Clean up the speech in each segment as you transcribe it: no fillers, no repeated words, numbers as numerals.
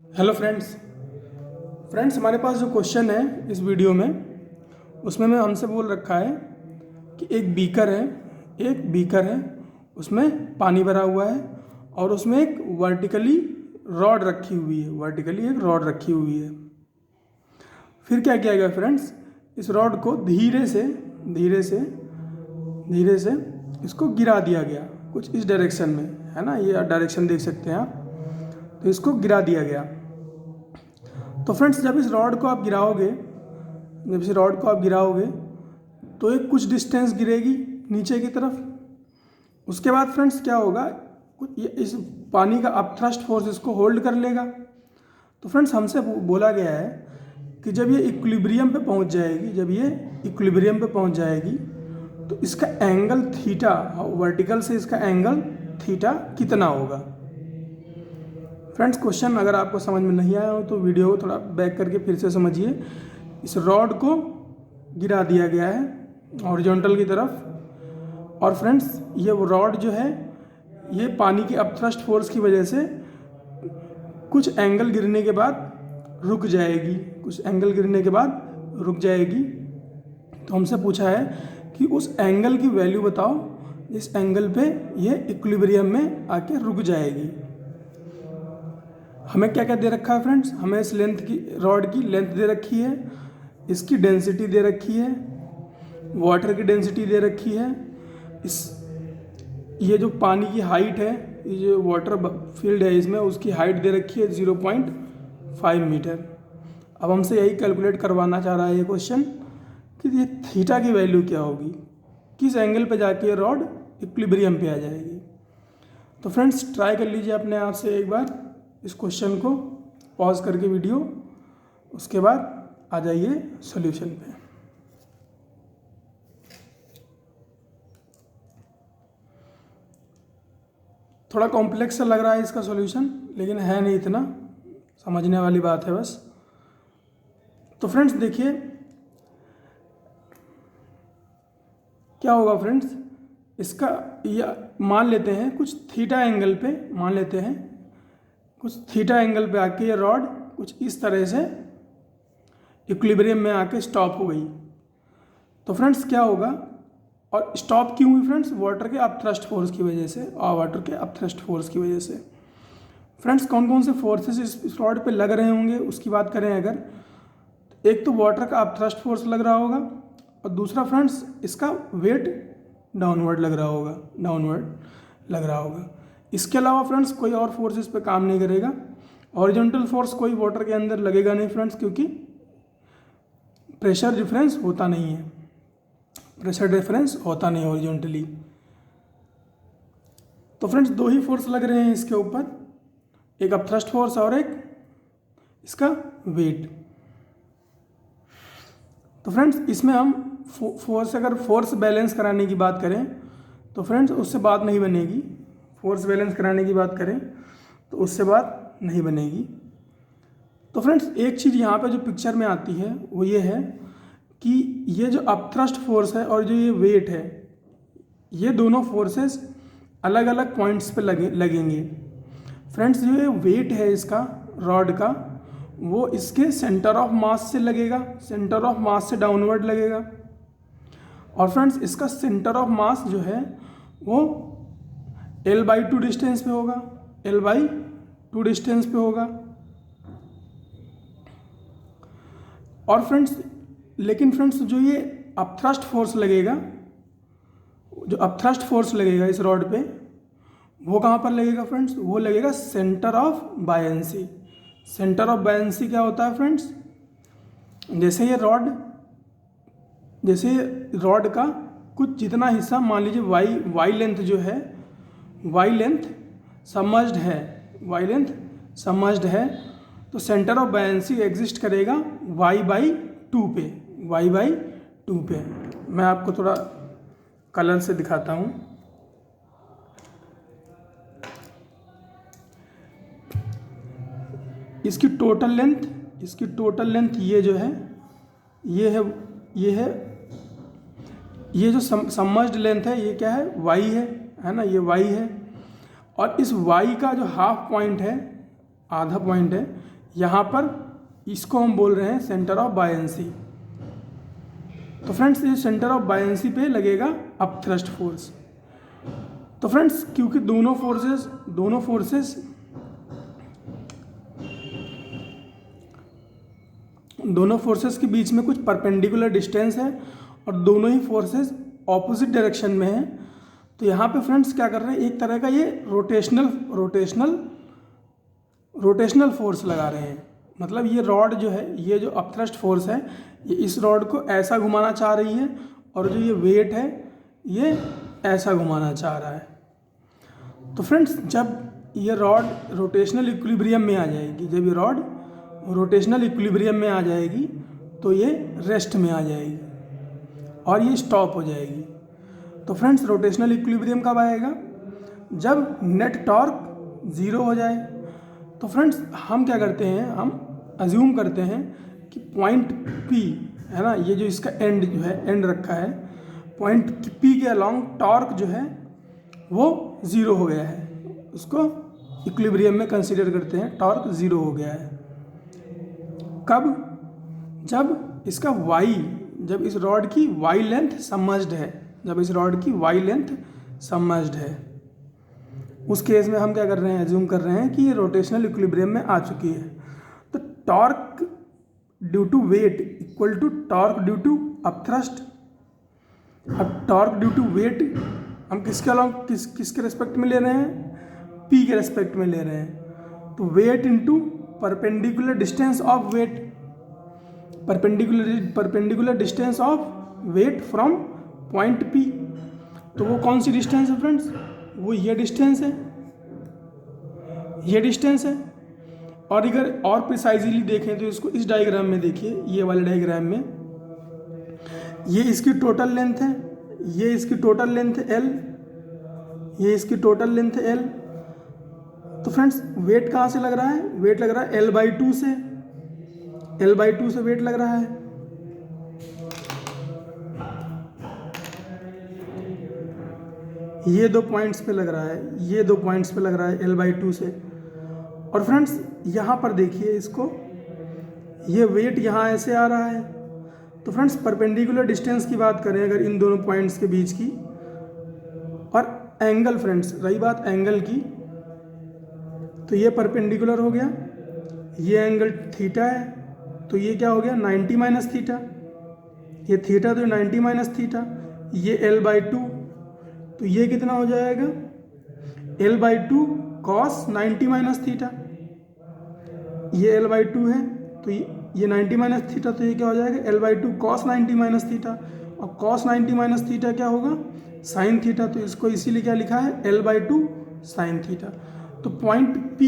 Hello friends हमारे पास जो question है इस वीडियो में उसमें मैं हमसे बोल रखा है कि एक बीकर है उसमें पानी भरा हुआ है और उसमें एक वर्टिकली एक रॉड रखी हुई है। फिर क्या किया गया फ्रेंड्स, इस रॉड को धीरे से इसको गिरा दिया गया कुछ इस डायरेक्शन में, है ना, ये डायरेक्शन देख सकते हैं आप। तो इसको गिरा दिया गया। तो फ्रेंड्स जब इस रॉड को आप गिराओगे तो एक कुछ डिस्टेंस गिरेगी नीचे की तरफ। उसके बाद फ्रेंड्स क्या होगा, इस पानी का अपथ्रस्ट फोर्स इसको होल्ड कर लेगा। तो फ्रेंड्स हमसे बोला गया है कि जब ये इक्विलिब्रियम पे पहुंच जाएगी तो इसका एंगल थीटा, वर्टिकल से इसका एंगल थीटा कितना होगा। फ्रेंड्स क्वेश्चन अगर आपको समझ में नहीं आया हो तो वीडियो को थोड़ा बैक करके फिर से समझिए। इस रॉड को गिरा दिया गया है हॉरिजॉन्टल की तरफ, और फ्रेंड्स ये रॉड जो है ये पानी के अपथ्रस्ट फोर्स की वजह से कुछ एंगल गिरने के बाद रुक जाएगी। तो हमसे पूछा है कि उस एंगल की वैल्यू बताओ जिस एंगल पे ये इक्विलिब्रियम में आके रुक जाएगी। हमें क्या क्या दे रखा है फ्रेंड्स, हमें इस रॉड की लेंथ दे रखी है, इसकी डेंसिटी दे रखी है, वाटर की डेंसिटी दे रखी है, ये जो पानी की हाइट है, ये जो वाटर फील्ड है इसमें उसकी हाइट दे रखी है 0.5 मीटर। अब हमसे यही कैलकुलेट करवाना चाह रहा है ये क्वेश्चन कि ये थीटा की वैल्यू क्या होगी, किस एंगल पे जाके ये रॉड इक्विलिब्रियम पे आ जाएगी। तो फ्रेंड्स ट्राई कर लीजिए अपने आप से एक बार इस क्वेश्चन को पॉज करके वीडियो, उसके बाद आ जाइए सॉल्यूशन पे। थोड़ा कॉम्प्लेक्स सा लग रहा है इसका सॉल्यूशन, लेकिन है नहीं इतना, समझने वाली बात है बस। तो फ्रेंड्स देखिए क्या होगा फ्रेंड्स, इसका या मान लेते हैं कुछ थीटा एंगल पे आके ये रॉड कुछ इस तरह से इक्विलिब्रियम में आके स्टॉप हो गई। तो फ्रेंड्स क्या होगा, और स्टॉप क्यों हुई फ्रेंड्स, वाटर के अपथ्रस्ट फोर्स की वजह से। फ्रेंड्स कौन कौन से फोर्सेस इस रॉड पे लग रहे होंगे उसकी बात करें अगर, एक तो वाटर का अपथ्रस्ट फोर्स लग रहा होगा और दूसरा फ्रेंड्स इसका वेट डाउनवर्ड लग रहा होगा। इसके अलावा फ्रेंड्स कोई और फोर्स इस पे काम नहीं करेगा। हॉरिजॉन्टल फोर्स कोई वाटर के अंदर लगेगा नहीं फ्रेंड्स, क्योंकि प्रेशर डिफरेंस होता नहीं हॉरिजॉन्टली। तो फ्रेंड्स दो ही फोर्स लग रहे हैं इसके ऊपर, एक अपथ्रस्ट फोर्स और एक इसका वेट। तो फ्रेंड्स इसमें हम फोर्स बैलेंस कराने की बात करें तो फ्रेंड्स उससे बात नहीं बनेगी। तो फ्रेंड्स एक चीज़ यहाँ पे जो पिक्चर में आती है वो ये है कि ये जो अपथ्रस्ट फोर्स है और जो ये वेट है, ये दोनों फोर्सेस अलग अलग पॉइंट्स पे लगेंगे। फ्रेंड्स जो ये वेट है इसका रॉड का, वो इसके सेंटर ऑफ मास से डाउनवर्ड लगेगा। और फ्रेंड्स इसका सेंटर ऑफ मास जो है वो L/2 डिस्टेंस पे होगा। और फ्रेंड्स लेकिन फ्रेंड्स जो ये अपथ्रस्ट फोर्स लगेगा इस रॉड पे, वो कहाँ पर लगेगा फ्रेंड्स, वो लगेगा centre of buoyancy. Centre of buoyancy क्या होता है फ्रेंड्स, जैसे रॉड का कुछ जितना हिस्सा, मान लीजिए वाई लेंथ जो है, वाई लेंथ समज्ड है, तो सेंटर ऑफ बायेंसी एग्जिस्ट करेगा y/2 पे। मैं आपको थोड़ा कलर से दिखाता हूँ। इसकी टोटल लेंथ ये जो है ये जो सबमर्ज्ड लेंथ है ये क्या है, y है ना, ये y है। और इस y का जो हाफ पॉइंट है आधा पॉइंट है, यहाँ पर इसको हम बोल रहे हैं सेंटर ऑफ बायंसी। तो फ्रेंड्स ये सेंटर ऑफ बायंसी पे लगेगा अपथ्रस्ट फोर्स। तो फ्रेंड्स क्योंकि दोनों फोर्सेस के बीच में कुछ परपेंडिकुलर डिस्टेंस है और दोनों ही फोर्सेस ऑपोजिट डायरेक्शन में हैं, तो यहाँ पे फ्रेंड्स क्या कर रहे हैं, एक तरह का ये रोटेशनल फोर्स लगा रहे हैं। मतलब ये रॉड जो है, ये जो अपथ्रस्ट फोर्स है, ये इस रॉड को ऐसा घुमाना चाह रही है और जो ये वेट है ये ऐसा घुमाना चाह रहा है। तो फ्रेंड्स जब ये रॉड रोटेशनल इक्विलिब्रियम में आ जाएगी, जब ये रॉड रोटेशनल इक्विलिब्रियम में आ जाएगी तो ये रेस्ट में आ जाएगी और ये स्टॉप हो जाएगी। तो फ्रेंड्स रोटेशनल इक्विलिब्रियम कब आएगा, जब नेट टॉर्क ज़ीरो हो जाए। तो फ्रेंड्स हम क्या करते हैं, हम अज्यूम करते हैं कि पॉइंट P है ना, ये जो इसका एंड जो है, एंड रखा है, पॉइंट P के अलॉन्ग टॉर्क जो है वो ज़ीरो हो गया है, उसको इक्विलिब्रियम में कंसीडर करते हैं, टॉर्क ज़ीरो हो गया है। कब, जब इसका जब इस रॉड की वाई लेंथ सबमर्ज्ड है, जब इस रॉड की वाई लेंथ सबमर्ज्ड है, उस केस में हम क्या कर रहे हैं, अज्यूम कर रहे हैं कि ये रोटेशनल इक्विलिब्रियम में आ चुकी है। तो torque due to weight equal to torque due to upthrust. अब टॉर्क ड्यू टू वेट हम किसके अलॉन्ग किसके रेस्पेक्ट में ले रहे हैं, P के रेस्पेक्ट में ले रहे हैं। तो weight into perpendicular distance of weight, perpendicular distance of weight from point P। तो वो कौन सी डिस्टेंस है फ्रेंड्स, वो ये डिस्टेंस है, ये डिस्टेंस है। और अगर और प्रिसाइजली देखें तो इसको इस डायग्राम में देखिए, ये वाले डायग्राम में, ये इसकी टोटल लेंथ है, ये इसकी टोटल लेंथ है L, ये इसकी टोटल लेंथ है L। तो फ्रेंड्स वेट कहाँ से लग रहा है, वेट लग रहा है L/2 से, L/2 से वेट लग रहा है। ये दो पॉइंट्स पे लग रहा है, ये दो पॉइंट्स पे लग रहा है L/2 से। और फ्रेंड्स यहाँ पर देखिए इसको, ये वेट यहाँ ऐसे आ रहा है। तो फ्रेंड्स परपेंडिकुलर डिस्टेंस की बात करें अगर इन दोनों पॉइंट्स के बीच की, और एंगल फ्रेंड्स, रही बात एंगल की, तो ये परपेंडिकुलर हो गया, ये एंगल थीटा है, तो ये क्या हो गया 90 माइनस थीटा, ये थीटा तो 90 माइनस थीटा, ये L/2, तो ये कितना हो जाएगा L/2 कॉस 90 माइनस थीटा, ये L/2 है, तो ये 90 माइनस थीटा, तो ये क्या हो जाएगा L/2 कॉस 90 माइनस थीटा, और कॉस 90 माइनस थीटा क्या होगा साइन थीटा, तो इसको इसीलिए क्या लिखा है L/2 साइन थीटा। तो पॉइंट P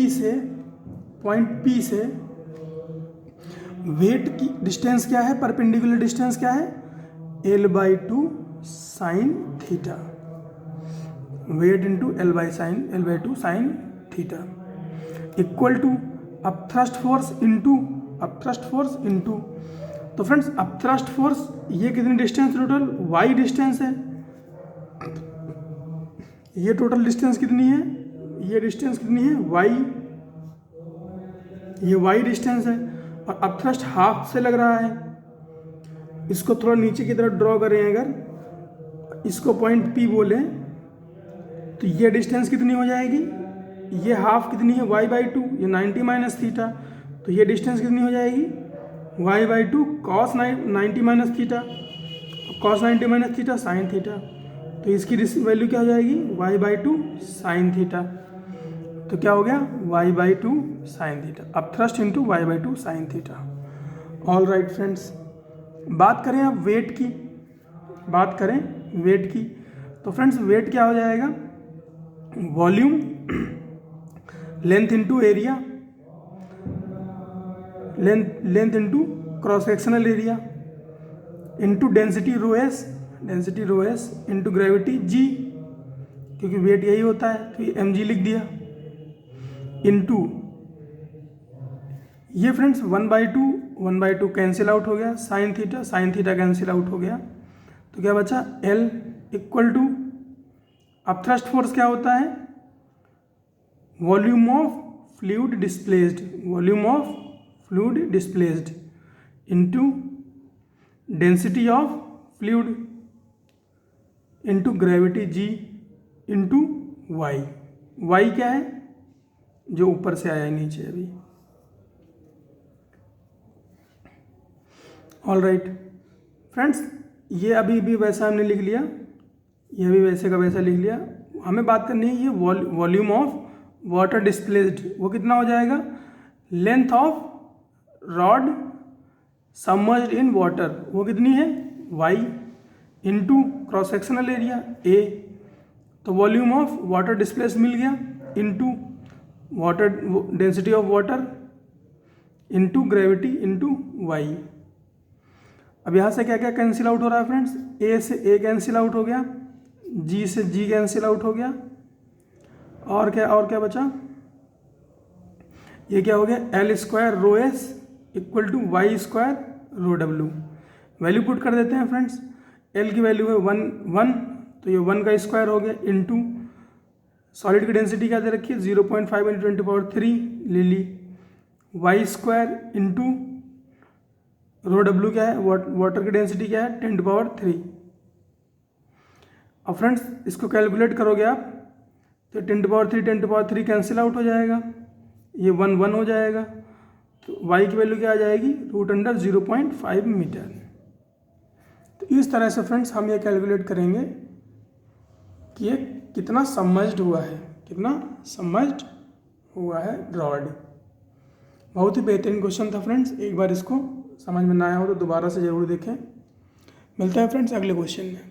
से वेट की डिस्टेंस क्या है, परपेंडिकुलर डिस्टेंस क्या है L/2 sine theta, weight into L/2 sine theta equal to upthrust force into. तो फ्रेंड्स अपथ्रस्ट फोर्स ये कितनी डिस्टेंस, टोटल y डिस्टेंस है, ये टोटल डिस्टेंस कितनी है, ये डिस्टेंस कितनी है y, ये y डिस्टेंस है, और अपथ्रस्ट हाफ से लग रहा है। इसको थोड़ा नीचे की तरफ ड्रॉ करें, अगर इसको पॉइंट P बोलें तो ये डिस्टेंस कितनी हो जाएगी, ये हाफ कितनी है y/2, ये 90 माइनस थीटा, तो ये डिस्टेंस कितनी हो जाएगी y/2 cos 90 minus theta, cos 90 minus theta sine theta, तो इसकी वैल्यू क्या हो जाएगी y/2 साइन थीटा। तो क्या हो गया y/2 sine theta, upthrust into y/2 sine theta. All right friends, बात करें अब वेट की, तो फ्रेंड्स वेट क्या हो जाएगा, volume length into area, length into cross sectional area into density rho S into gravity G, क्योंकि वेट यही होता है तो ये mg लिख दिया, इंटू ये फ्रेंड्स 1/2 कैंसिल आउट हो गया, साइन थीटा कैंसिल आउट हो गया, तो क्या बचा L equal to upthrust force क्या होता है, volume of fluid displaced, volume of fluid displaced into density of fluid into gravity g into y. Y क्या है? जो ऊपर से आया है नीचे अभी। ऑल राइट फ्रेंड्स, ये अभी भी वैसा हमने लिख लिया, ये भी वैसे का वैसा लिख लिया। हमें बात करनी है ये वॉल्यूम ऑफ वाटर डिस्प्लेस्ड, वो कितना हो जाएगा? Length of rod submerged in water, वो कितनी है? y into cross sectional area a। तो वॉल्यूम ऑफ वाटर डिस्प्लेस्ड मिल गया into water density of water into gravity into y। अब यहाँ से क्या क्या कैंसिल आउट हो रहा है फ्रेंड्स? a से a कैंसिल आउट हो गया, g से g कैंसिल आउट हो गया, और क्या बचा? ये क्या हो गया? L square rho s equal to y square rho डब्ल्यू। वैल्यू पुट कर देते हैं फ्रेंड्स। एल की वैल्यू है 1, तो ये 1 का स्क्वायर हो गया इनटू सॉलिड की डेंसिटी क्या दे रखी है? 0.5 × 10³ ले ली, वाई स्क्वायर इनटू रो डब्ल्यू क्या है? वाटर की डेंसिटी क्या है? 10⁻3। अब फ्रेंड्स इसको कैलकुलेट करोगे आप तो 10⁻3 कैंसिल आउट हो जाएगा, ये 1 हो जाएगा, तो y की वैल्यू क्या आ जाएगी? √0.5 मीटर। तो इस तरह से फ्रेंड्स हम ये कैलकुलेट करेंगे कि ये कितना सबमर्ज्ड हुआ है, कितना सबमर्ज्ड हुआ है रॉड। बहुत ही बेहतरीन क्वेश्चन था फ्रेंड्स, एक बार इसको समझ में ना आया हो तो दोबारा से ज़रूर देखें। मिलते हैं फ्रेंड्स अगले क्वेश्चन में।